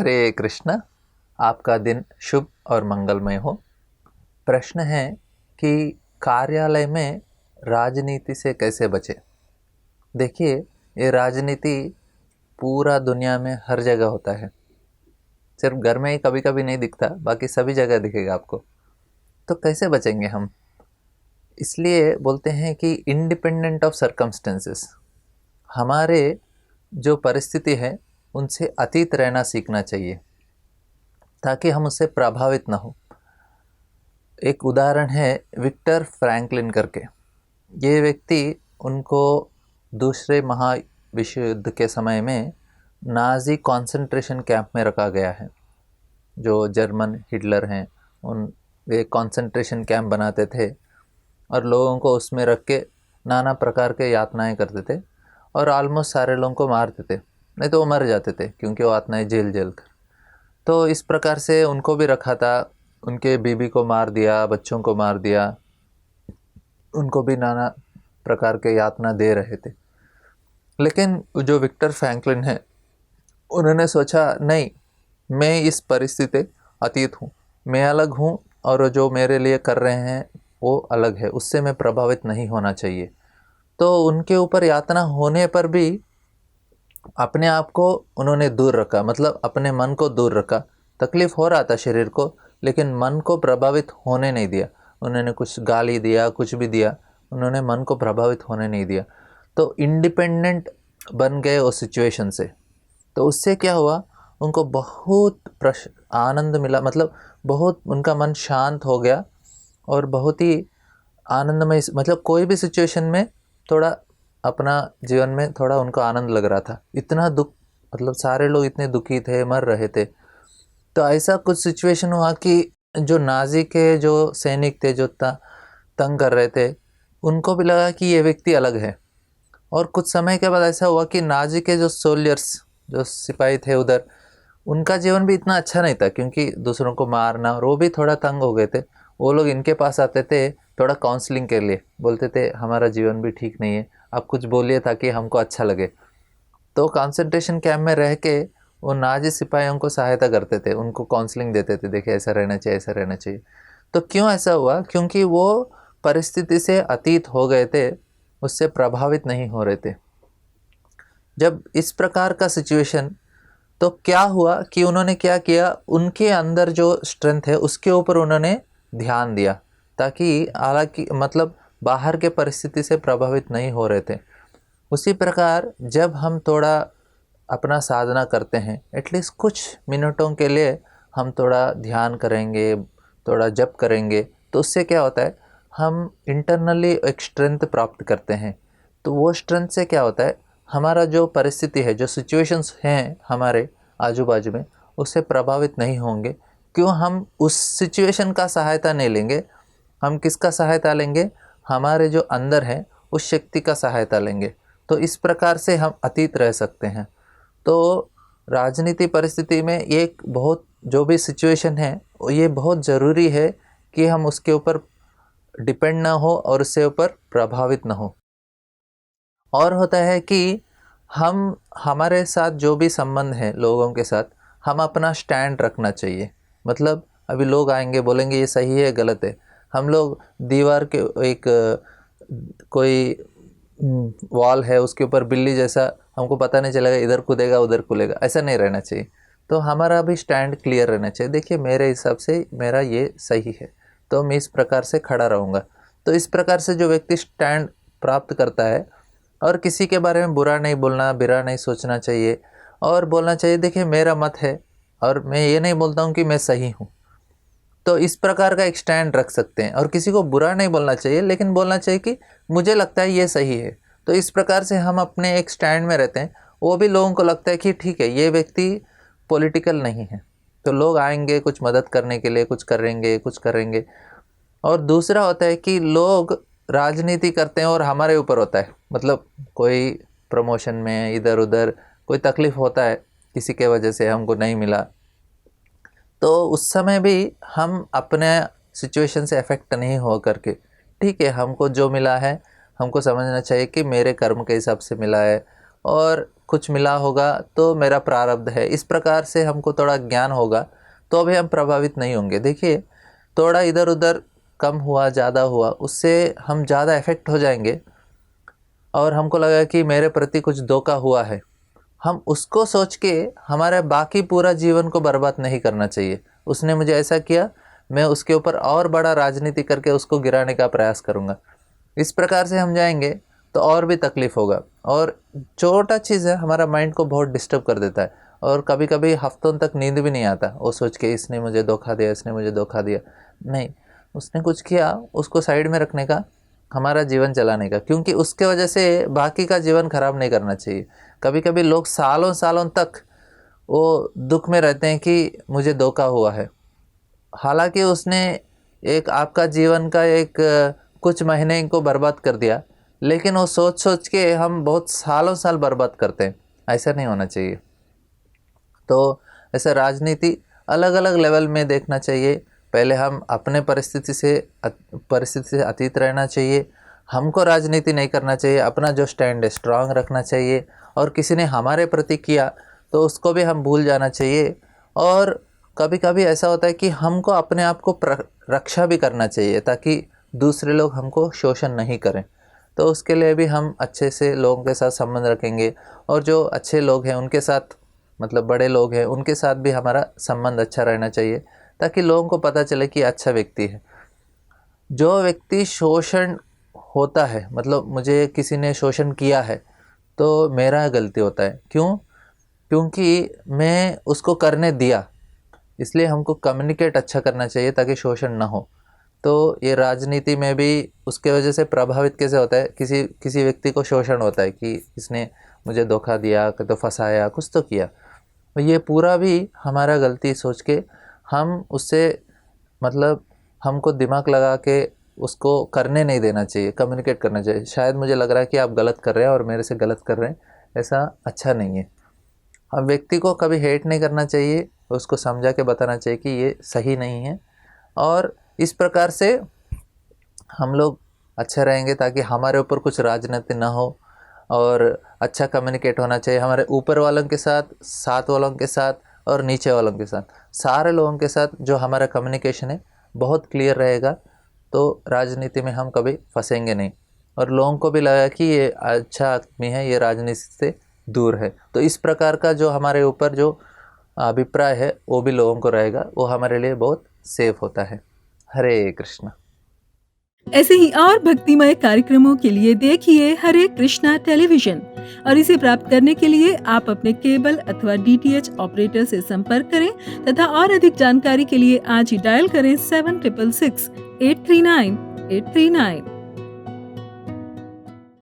हरे कृष्ण। आपका दिन शुभ और मंगलमय हो। प्रश्न है कि कार्यालय में राजनीति से कैसे बचे। देखिए, ये राजनीति पूरा दुनिया में हर जगह होता है, सिर्फ घर में ही कभी कभी नहीं दिखता, बाकी सभी जगह दिखेगा आपको। तो कैसे बचेंगे हम? इसलिए बोलते हैं कि इंडिपेंडेंट ऑफ सर्कमस्टेंसेस, हमारे जो परिस्थिति है उनसे अतीत रहना सीखना चाहिए ताकि हम उससे प्रभावित ना हो। एक उदाहरण है विक्टर फ्रैंकलिन करके। ये व्यक्ति, उनको दूसरे महाविश्व युद्ध के समय में नाजी कॉन्सेंट्रेशन कैंप में रखा गया है। जो जर्मन हिटलर हैं, उन वे कॉन्सेंट्रेशन कैंप बनाते थे और लोगों को उसमें रख के नाना प्रकार के यातनाएं करते थे और ऑलमोस्ट सारे लोगों को मारते थे, नहीं तो वो मर जाते थे क्योंकि वो यातनाएं जेल जेल कर। तो इस प्रकार से उनको भी रखा था। उनके बीबी को मार दिया, बच्चों को मार दिया, उनको भी नाना प्रकार के यातना दे रहे थे। लेकिन जो विक्टर फ्रैंकलिन है, उन्होंने सोचा नहीं, मैं इस परिस्थिति अतीत हूँ, मैं अलग हूँ और जो मेरे लिए कर रहे हैं वो अलग है, उससे मैं प्रभावित नहीं होना चाहिए। तो उनके ऊपर यातना होने पर भी अपने आप को उन्होंने दूर रखा, मतलब अपने मन को दूर रखा। तकलीफ हो रहा था शरीर को, लेकिन मन को प्रभावित होने नहीं दिया। उन्होंने कुछ गाली दिया, कुछ भी दिया, उन्होंने मन को प्रभावित होने नहीं दिया। तो इंडिपेंडेंट बन गए उस सिचुएशन से। तो उससे क्या हुआ, उनको बहुत आनंद मिला, मतलब बहुत उनका मन शांत हो गया और बहुत ही आनंदमय, मतलब कोई भी सिचुएशन में थोड़ा अपना जीवन में थोड़ा उनको आनंद लग रहा था। इतना दुख, मतलब सारे लोग इतने दुखी थे, मर रहे थे। तो ऐसा कुछ सिचुएशन हुआ कि जो नाजी के जो सैनिक थे, जो तंग कर रहे थे, उनको भी लगा कि ये व्यक्ति अलग है। और कुछ समय के बाद ऐसा हुआ कि नाजी के जो सोल्जर्स, जो सिपाही थे उधर, उनका जीवन भी इतना अच्छा नहीं था क्योंकि दूसरों को मारना, और वो भी थोड़ा तंग हो गए थे। वो लोग इनके पास आते थे थोड़ा काउंसलिंग के लिए, बोलते थे हमारा जीवन भी ठीक नहीं है, आप कुछ बोलिए ताकि हमको अच्छा लगे। तो कंसंट्रेशन कैंप में रह के वो नाजी सिपाहियों को सहायता करते थे, उनको काउंसलिंग देते थे, देखिए ऐसा रहना चाहिए, ऐसा रहना चाहिए। तो क्यों ऐसा हुआ? क्योंकि वो परिस्थिति से अतीत हो गए थे, उससे प्रभावित नहीं हो रहे थे। जब इस प्रकार का सिचुएशन, तो क्या हुआ कि उन्होंने क्या किया, उनके अंदर जो स्ट्रेंथ है उसके ऊपर उन्होंने ध्यान दिया, ताकि हालांकि मतलब बाहर के परिस्थिति से प्रभावित नहीं हो रहे थे। उसी प्रकार जब हम थोड़ा अपना साधना करते हैं, एटलीस्ट कुछ मिनटों के लिए हम थोड़ा ध्यान करेंगे, थोड़ा जप करेंगे, तो उससे क्या होता है, हम इंटरनली एक स्ट्रेंथ प्राप्त करते हैं। तो वो स्ट्रेंथ से क्या होता है, हमारा जो परिस्थिति है, जो सिचुएशंस हैं हमारे आजू बाजू में, उससे प्रभावित नहीं होंगे। क्यों? हम उस सिचुएशन का सहायता नहीं लेंगे, हम किसका सहायता लेंगे? हमारे जो अंदर है उस शक्ति का सहायता लेंगे। तो इस प्रकार से हम अतीत रह सकते हैं। तो राजनीति परिस्थिति में ये बहुत, जो भी सिचुएशन है, ये बहुत ज़रूरी है कि हम उसके ऊपर डिपेंड ना हो और उससे ऊपर प्रभावित ना हो। और होता है कि हम, हमारे साथ जो भी संबंध है लोगों के साथ, हम अपना स्टैंड रखना चाहिए। मतलब अभी लोग आएंगे, बोलेंगे ये सही है, गलत है, हम लोग दीवार के एक कोई वॉल है, उसके ऊपर बिल्ली जैसा हमको पता नहीं चलेगा इधर कूदेगा उधर कूदेगा, ऐसा नहीं रहना चाहिए। तो हमारा भी स्टैंड क्लियर रहना चाहिए, देखिए मेरे हिसाब से मेरा ये सही है, तो मैं इस प्रकार से खड़ा रहूँगा। तो इस प्रकार से जो व्यक्ति स्टैंड प्राप्त करता है, और किसी के बारे में बुरा नहीं बोलना, बुरा नहीं सोचना चाहिए, और बोलना चाहिए देखिए मेरा मत है और मैं ये नहीं बोलता हूँ कि मैं सही हूँ। तो इस प्रकार का एक स्टैंड रख सकते हैं। और किसी को बुरा नहीं बोलना चाहिए, लेकिन बोलना चाहिए कि मुझे लगता है ये सही है। तो इस प्रकार से हम अपने एक स्टैंड में रहते हैं, वो भी लोगों को लगता है कि ठीक है, ये व्यक्ति पॉलिटिकल नहीं है, तो लोग आएंगे कुछ मदद करने के लिए, कुछ करेंगे, कुछ करेंगे। और दूसरा होता है कि लोग राजनीति करते हैं और हमारे ऊपर होता है, मतलब कोई प्रमोशन में इधर उधर कोई तकलीफ़ होता है, किसी के वजह से हमको नहीं मिला, तो उस समय भी हम अपने सिचुएशन से अफेक्ट नहीं हो करके, ठीक है, हमको जो मिला है हमको समझना चाहिए कि मेरे कर्म के हिसाब से मिला है, और कुछ मिला होगा तो मेरा प्रारब्ध है, इस प्रकार से हमको थोड़ा ज्ञान होगा तो भी हम प्रभावित नहीं होंगे। देखिए, थोड़ा इधर उधर कम हुआ ज़्यादा हुआ उससे हम ज़्यादा इफ़ेक्ट हो जाएंगे और हमको लगा कि मेरे प्रति कुछ धोखा हुआ है, हम उसको सोच के हमारे बाकी पूरा जीवन को बर्बाद नहीं करना चाहिए। उसने मुझे ऐसा किया, मैं उसके ऊपर और बड़ा राजनीति करके उसको गिराने का प्रयास करूँगा, इस प्रकार से हम जाएंगे तो और भी तकलीफ़ होगा। और छोटा चीज़ है, हमारा माइंड को बहुत डिस्टर्ब कर देता है और कभी कभी हफ्तों तक नींद भी नहीं आता वो सोच के इसने मुझे धोखा दिया, इसने मुझे धोखा दिया। नहीं, उसने कुछ किया, उसको साइड में रखने का, हमारा जीवन चलाने का, क्योंकि उसके वजह से बाकी का जीवन खराब नहीं करना चाहिए। कभी कभी लोग सालों सालों तक वो दुख में रहते हैं कि मुझे धोखा हुआ है, हालांकि उसने एक आपका जीवन का एक कुछ महीने को बर्बाद कर दिया, लेकिन वो सोच सोच के हम बहुत सालों साल बर्बाद करते हैं। ऐसा नहीं होना चाहिए। तो ऐसे राजनीति अलग अलग लेवल में देखना चाहिए। पहले हम अपने परिस्थिति से अतीत रहना चाहिए। हमको राजनीति नहीं करना चाहिए, अपना जो स्टैंड है स्ट्रांग रखना चाहिए। और किसी ने हमारे प्रति किया तो उसको भी हम भूल जाना चाहिए। और कभी कभी ऐसा होता है कि हमको अपने आप को रक्षा भी करना चाहिए ताकि दूसरे लोग हमको शोषण नहीं करें। तो उसके लिए भी हम अच्छे से लोगों के साथ संबंध रखेंगे और जो अच्छे लोग हैं उनके साथ, मतलब बड़े लोग हैं, उनके साथ भी हमारा संबंध अच्छा रहना चाहिए ताकि लोगों को पता चले कि अच्छा व्यक्ति है। जो व्यक्ति शोषण होता है, मतलब मुझे किसी ने शोषण किया है तो मेरा गलती होता है। क्यों? क्योंकि मैं उसको करने दिया। इसलिए हमको कम्युनिकेट अच्छा करना चाहिए ताकि शोषण ना हो। तो ये राजनीति में भी उसके वजह से प्रभावित कैसे होता है, किसी व्यक्ति को शोषण होता है कि इसने मुझे धोखा दिया, तो फंसाया, कुछ तो किया। तो ये पूरा भी हमारा गलती सोच के हम उससे, मतलब हमको दिमाग लगा के उसको करने नहीं देना चाहिए, कम्युनिकेट करना चाहिए। शायद मुझे लग रहा है कि आप गलत कर रहे हैं और मेरे से गलत कर रहे हैं, ऐसा अच्छा नहीं है। हम व्यक्ति को कभी हेट नहीं करना चाहिए, उसको समझा के बताना चाहिए कि ये सही नहीं है। और इस प्रकार से हम लोग अच्छे रहेंगे ताकि हमारे ऊपर कुछ राजनीति ना हो। और अच्छा कम्युनिकेट होना चाहिए हमारे ऊपर वालों के साथ, साथ वालों के साथ और नीचे वालों के साथ, सारे लोगों के साथ जो हमारा कम्युनिकेशन है बहुत क्लियर रहेगा। तो राजनीति में हम कभी फंसेंगे नहीं और लोगों को भी लगा कि ये अच्छा आदमी है, ये राजनीति से दूर है। तो इस प्रकार का जो हमारे ऊपर जो अभिप्राय है वो भी लोगों को रहेगा, वो हमारे लिए बहुत सेफ होता है। हरे कृष्णा। ऐसे ही और भक्तिमय कार्यक्रमों के लिए देखिए हरे कृष्णा टेलीविजन और इसे प्राप्त करने के लिए आप अपने केबल अथवा DTH ऑपरेटर से संपर्क करें तथा और अधिक जानकारी के लिए आज ही डायल करें 7666 839 839।